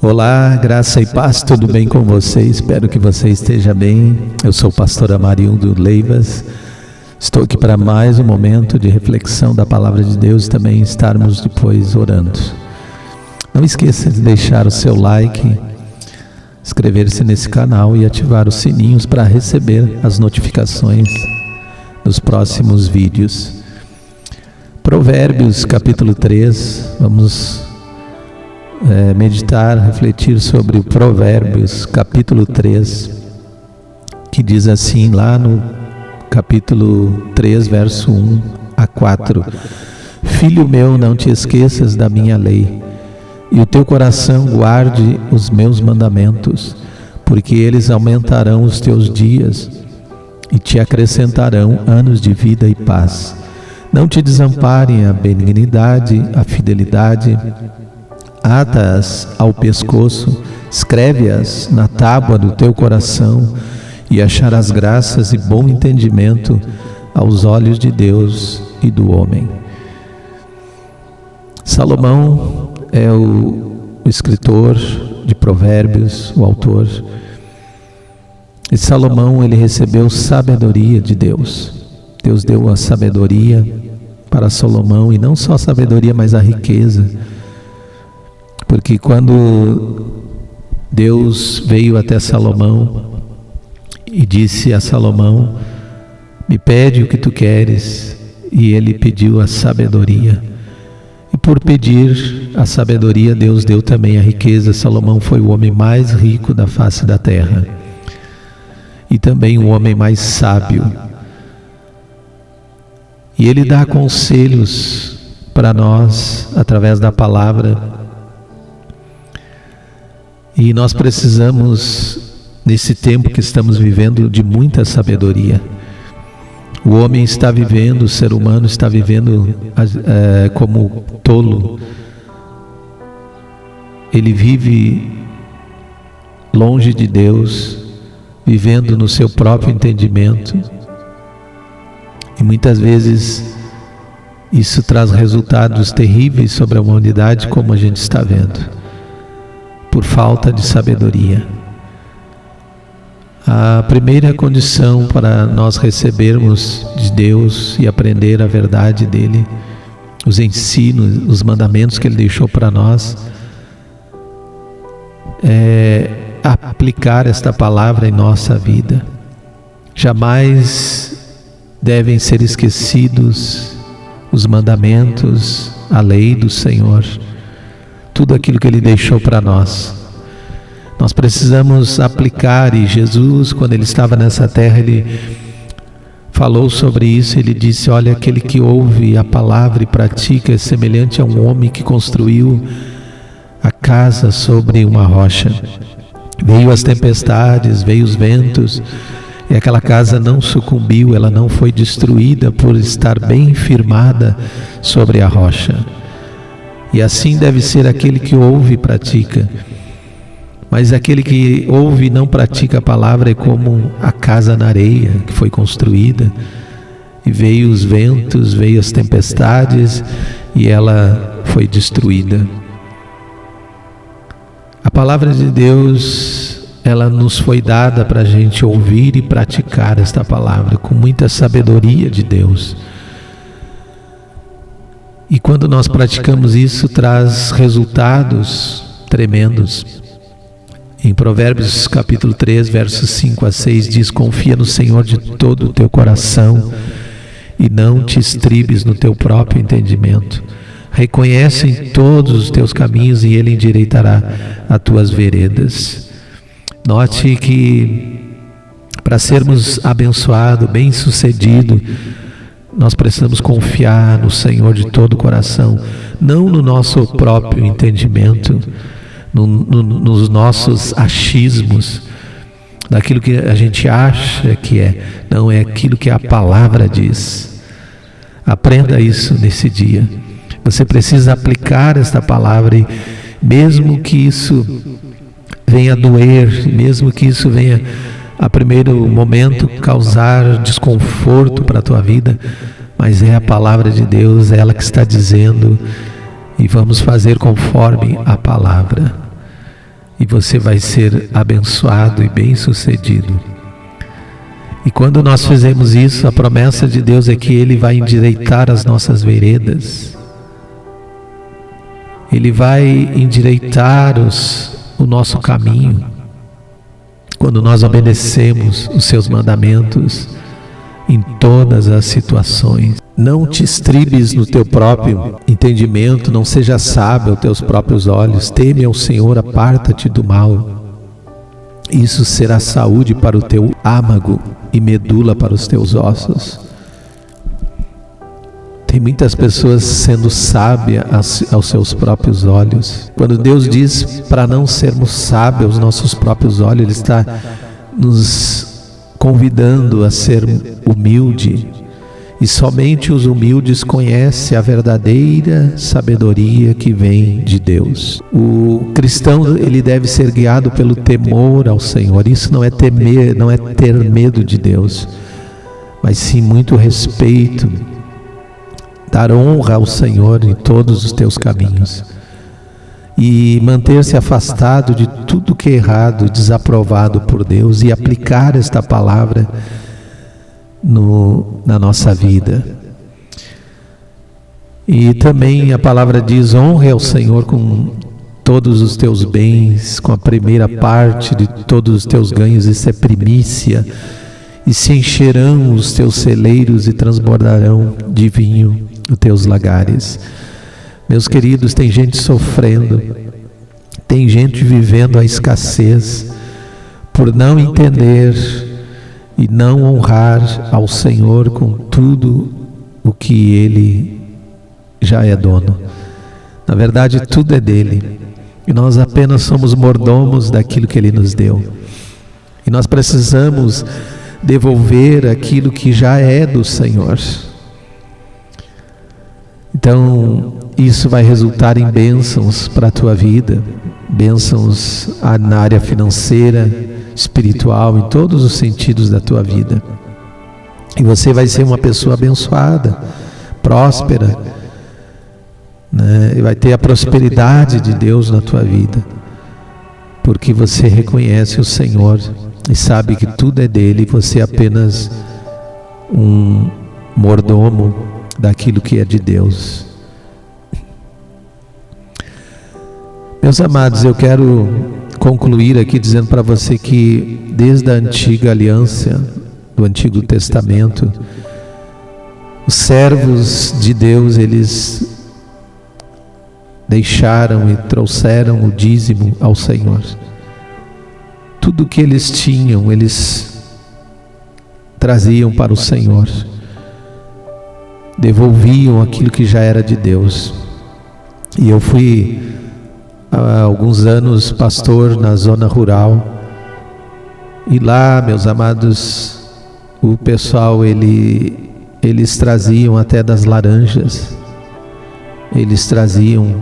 Olá, graça e paz, tudo bem com você? Espero que você esteja bem. Eu sou o pastor Amarildo Leivas. Estou aqui para mais um momento de reflexão da palavra de Deus e também estarmos depois orando. Não esqueça de deixar o seu like, inscrever-se nesse canal e ativar os sininhos para receber as notificações dos próximos vídeos. Provérbios capítulo 3, vamos meditar, refletir sobre o Provérbios capítulo 3, que diz assim lá no capítulo 3, verso 1 a 4: Filho meu, não te esqueças da minha lei, e o teu coração guarde os meus mandamentos, porque eles aumentarão os teus dias e te acrescentarão anos de vida e paz. Não te desamparem a benignidade, a fidelidade, ata-as ao pescoço, escreve-as na tábua do teu coração, e acharás graças e bom entendimento aos olhos de Deus e do homem. Salomão é o escritor de Provérbios, o autor. E Salomão, ele recebeu sabedoria de Deus. Deus deu a sabedoria para Salomão, e não só a sabedoria, mas a riqueza. Porque quando Deus veio até Salomão e disse a Salomão: me pede o que tu queres, e ele pediu a sabedoria. E por pedir a sabedoria, Deus deu também a riqueza. Salomão foi o homem mais rico da face da terra, e também o homem mais sábio. E ele dá conselhos para nós através da palavra. E nós precisamos, nesse tempo que estamos vivendo, de muita sabedoria. O homem está vivendo, o ser humano está vivendo como tolo. Ele vive longe de Deus, vivendo no seu próprio entendimento. E muitas vezes isso traz resultados terríveis sobre a humanidade, como a gente está vendo, por falta de sabedoria. A primeira condição para nós recebermos de Deus e aprender a verdade dele, os ensinos, os mandamentos que ele deixou para nós, é aplicar esta palavra em nossa vida. Jamais devem ser esquecidos os mandamentos, a lei do Senhor, tudo aquilo que ele deixou para nós. Nós precisamos aplicar, e Jesus, quando ele estava nessa terra, ele falou sobre isso. Ele disse: olha, aquele que ouve a palavra e pratica é semelhante a um homem que construiu a casa sobre uma rocha. Veio as tempestades, veio os ventos, e aquela casa não sucumbiu, ela não foi destruída por estar bem firmada sobre a rocha. E assim deve ser aquele que ouve e pratica. Mas aquele que ouve e não pratica a palavra é como a casa na areia que foi construída, e veio os ventos, veio as tempestades, e ela foi destruída. A palavra de Deus, ela nos foi dada para a gente ouvir e praticar esta palavra com muita sabedoria de Deus. E quando nós praticamos isso, traz resultados tremendos. Em Provérbios capítulo 3, versos 5 a 6 diz: confia no Senhor de todo o teu coração e não te estribes no teu próprio entendimento. Reconhece em todos os teus caminhos e ele endireitará as tuas veredas. Note que para sermos abençoados, bem-sucedidos, nós precisamos confiar no Senhor de todo o coração, não no nosso próprio entendimento, nos nossos achismos, daquilo que a gente acha que é, não é aquilo que a palavra diz. Aprenda isso nesse dia. Você precisa aplicar esta palavra, e mesmo que isso venha doer, mesmo que isso venha a primeiro momento causar desconforto para a tua vida, mas é a palavra de Deus, é ela que está dizendo, e vamos fazer conforme a palavra. e você vai ser abençoado e bem-sucedido. E quando nós fizemos isso, a promessa de Deus é que Ele vai endireitar as nossas veredas. Ele vai endireitar o nosso caminho. Quando nós obedecemos os seus mandamentos em todas as situações. Não te estribes no teu próprio entendimento, não seja sábio aos teus próprios olhos. Teme ao Senhor, aparta-te do mal. Isso será saúde para o teu âmago e medula para os teus ossos. Tem muitas pessoas sendo sábias aos seus próprios olhos. Quando Deus diz para não sermos sábios aos nossos próprios olhos, Ele está nos convidando a ser humilde. E somente os humildes conhecem a verdadeira sabedoria que vem de Deus. O cristão, ele deve ser guiado pelo temor ao Senhor. Isso não é temer, não é ter medo de Deus, mas sim muito respeito. Dar honra ao Senhor em todos os teus caminhos. E manter-se afastado de tudo que é errado, desaprovado por Deus, e aplicar esta palavra na nossa vida. E também a palavra diz: honre ao Senhor com todos os teus bens, com a primeira parte de todos os teus ganhos. Isso é primícia. E se encherão os teus celeiros e transbordarão de vinho os teus lagares. Meus queridos, tem gente sofrendo, tem gente vivendo a escassez por não entender e não honrar ao Senhor com tudo o que Ele já é dono. Na verdade, tudo é dele, e nós apenas somos mordomos daquilo que Ele nos deu. E nós precisamos devolver aquilo que já é do Senhor. Então, isso vai resultar em bênçãos para a tua vida, bênçãos na área financeira, espiritual, em todos os sentidos da tua vida. E você vai ser uma pessoa abençoada, próspera, né? E vai ter a prosperidade de Deus na tua vida, porque você reconhece o Senhor e sabe que tudo é dele, e você é apenas um mordomo daquilo que é de Deus. Meus amados, eu quero concluir aqui dizendo para você que desde a antiga aliança, do Antigo Testamento, os servos de Deus, eles deixaram e trouxeram o dízimo ao Senhor. Tudo que eles tinham, eles traziam para o Senhor, devolviam aquilo que já era de Deus. E eu fui há alguns anos pastor na zona rural, e lá, meus amados, o pessoal, eles traziam até das laranjas, eles traziam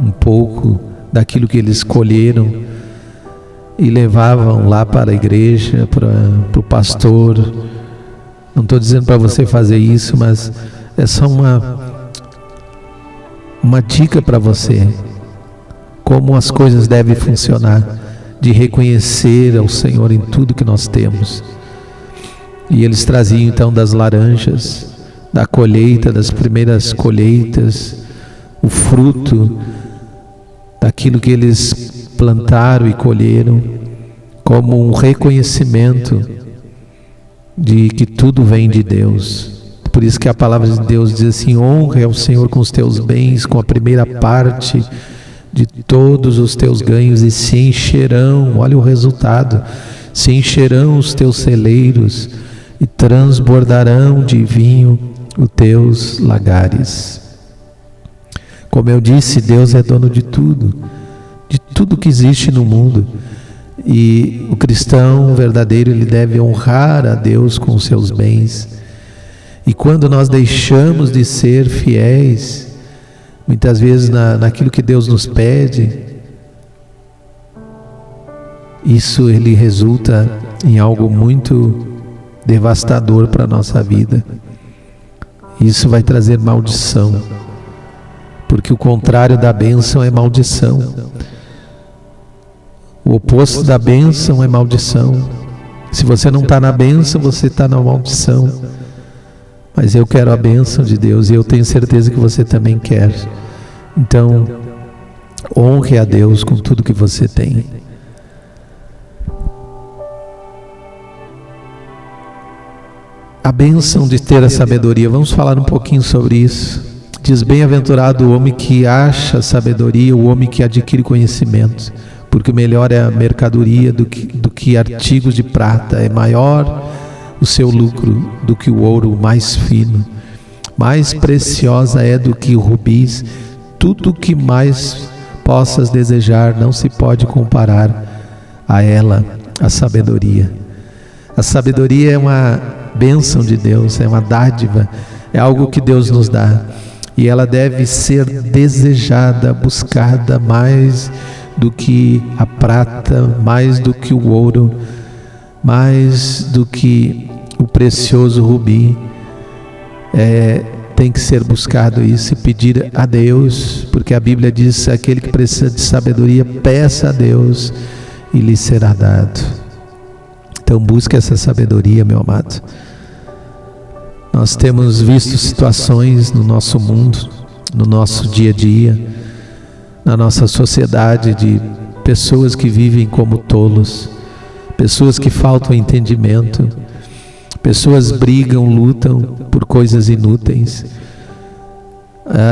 um pouco daquilo que eles colheram e levavam lá para a igreja, para o pastor. Não estou dizendo para você fazer isso, mas é só uma dica para você, como as coisas devem funcionar, de reconhecer ao Senhor em tudo que nós temos. E eles traziam então das laranjas, da colheita, das primeiras colheitas, o fruto daquilo que eles plantaram e colheram, como um reconhecimento de que tudo vem de Deus. Por isso que a palavra de Deus diz assim: honre ao Senhor com os teus bens, com a primeira parte de todos os teus ganhos, e se encherão, olha o resultado, se encherão os teus celeiros e transbordarão de vinho os teus lagares. Como eu disse, Deus é dono de tudo que existe no mundo, e o cristão verdadeiro, ele deve honrar a Deus com os seus bens. E quando nós deixamos de ser fiéis, muitas vezes naquilo que Deus nos pede, isso ele resulta em algo muito devastador para a nossa vida. Isso vai trazer maldição, porque o contrário da bênção é maldição. O oposto da bênção é maldição. Se você não está na bênção, você está na maldição. Mas eu quero a bênção de Deus e eu tenho certeza que você também quer. Então, honre a Deus com tudo que você tem. A bênção de ter a sabedoria, vamos falar um pouquinho sobre isso. Diz: bem-aventurado o homem que acha sabedoria, o homem que adquire conhecimento, porque melhor é a mercadoria do que artigos de prata, é maior o seu lucro do que o ouro mais fino, mais preciosa é do que rubis, tudo o que mais possas desejar não se pode comparar a ela, a sabedoria. A sabedoria é uma bênção de Deus, é uma dádiva, é algo que Deus nos dá, e ela deve ser desejada, buscada mais do que a prata, mais do que o ouro, mais do que o precioso rubi. Tem que ser buscado isso e pedir a Deus, porque a Bíblia diz: aquele que precisa de sabedoria, peça a Deus e lhe será dado. Então busque essa sabedoria, meu amado. Nós temos visto situações no nosso mundo, no nosso dia a dia, na nossa sociedade, de pessoas que vivem como tolos, pessoas que faltam entendimento, pessoas brigam, lutam por coisas inúteis,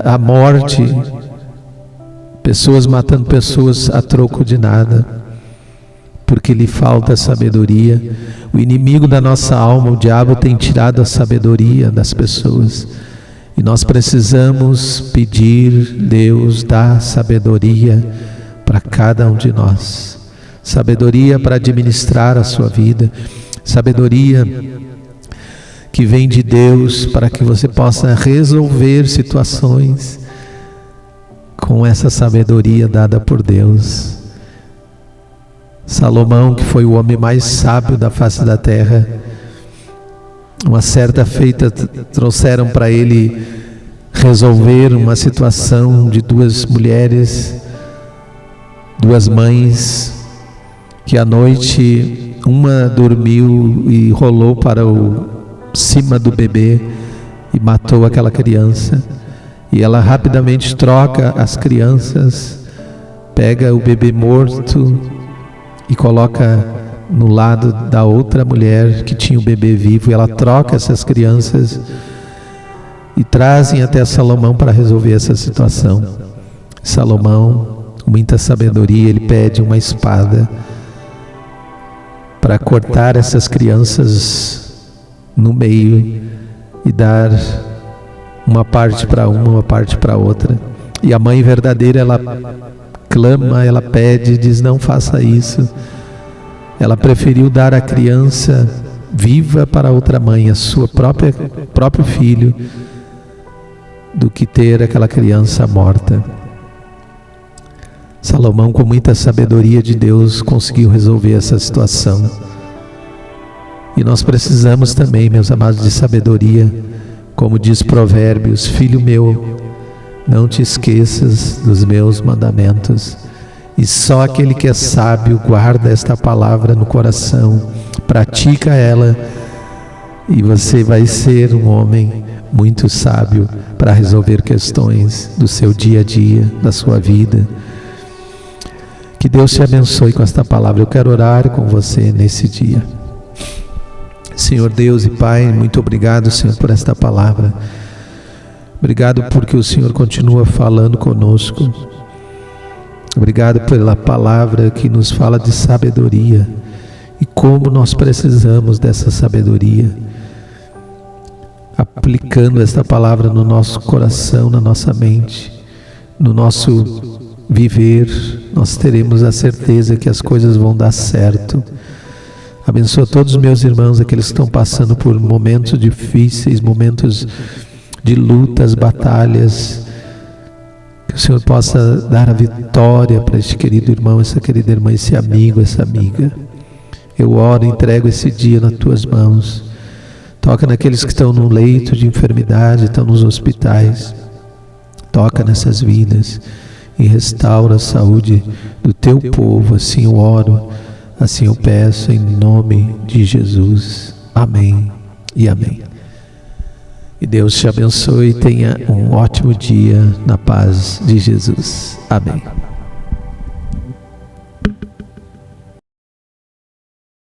a morte, pessoas matando pessoas a troco de nada, porque lhe falta sabedoria. O inimigo da nossa alma, o diabo, tem tirado a sabedoria das pessoas, e nós precisamos pedir: Deus, dá sabedoria para cada um de nós, sabedoria para administrar a sua vida, sabedoria que vem de Deus, para que você possa resolver situações com essa sabedoria dada por Deus. Salomão, que foi o homem mais sábio da face da terra, uma certa feita trouxeram para ele resolver uma situação de duas mulheres, duas mães, que à noite uma dormiu e rolou para cima do bebê e matou aquela criança, e ela rapidamente troca as crianças, pega o bebê morto e coloca no lado da outra mulher que tinha o bebê vivo, e ela troca essas crianças e trazem até Salomão para resolver essa situação. Salomão, com muita sabedoria, ele pede uma espada para cortar essas crianças no meio e dar uma parte para uma parte para outra. E a mãe verdadeira, ela clama, ela pede, diz: não faça isso. Ela preferiu dar a criança viva para outra mãe, a sua próprio filho, do que ter aquela criança morta. Salomão, com muita sabedoria de Deus, conseguiu resolver essa situação. E nós precisamos também, meus amados, de sabedoria, como diz Provérbios: filho meu, não te esqueças dos meus mandamentos. E só aquele que é sábio guarda esta palavra no coração, pratica ela, e você vai ser um homem muito sábio para resolver questões do seu dia a dia, da sua vida. Que Deus te abençoe com esta palavra. Eu quero orar com você nesse dia. Senhor Deus e Pai, muito obrigado, Senhor, por esta palavra. Obrigado porque o Senhor continua falando conosco. Obrigado pela palavra que nos fala de sabedoria e como nós precisamos dessa sabedoria. Aplicando esta palavra no nosso coração, na nossa mente, no nosso viver, nós teremos a certeza que as coisas vão dar certo. Abençoa todos os meus irmãos, aqueles que estão passando por momentos difíceis, momentos de lutas, batalhas. Que o Senhor possa dar a vitória para este querido irmão, essa querida irmã, esse amigo, essa amiga. Eu oro e entrego esse dia nas tuas mãos. Toca naqueles que estão no leito de enfermidade, estão nos hospitais. Toca nessas vidas. e restaura a saúde do teu povo. Assim eu oro, assim eu peço, em nome de Jesus. Amém e amém. E Deus te abençoe e tenha um ótimo dia na paz de Jesus. Amém.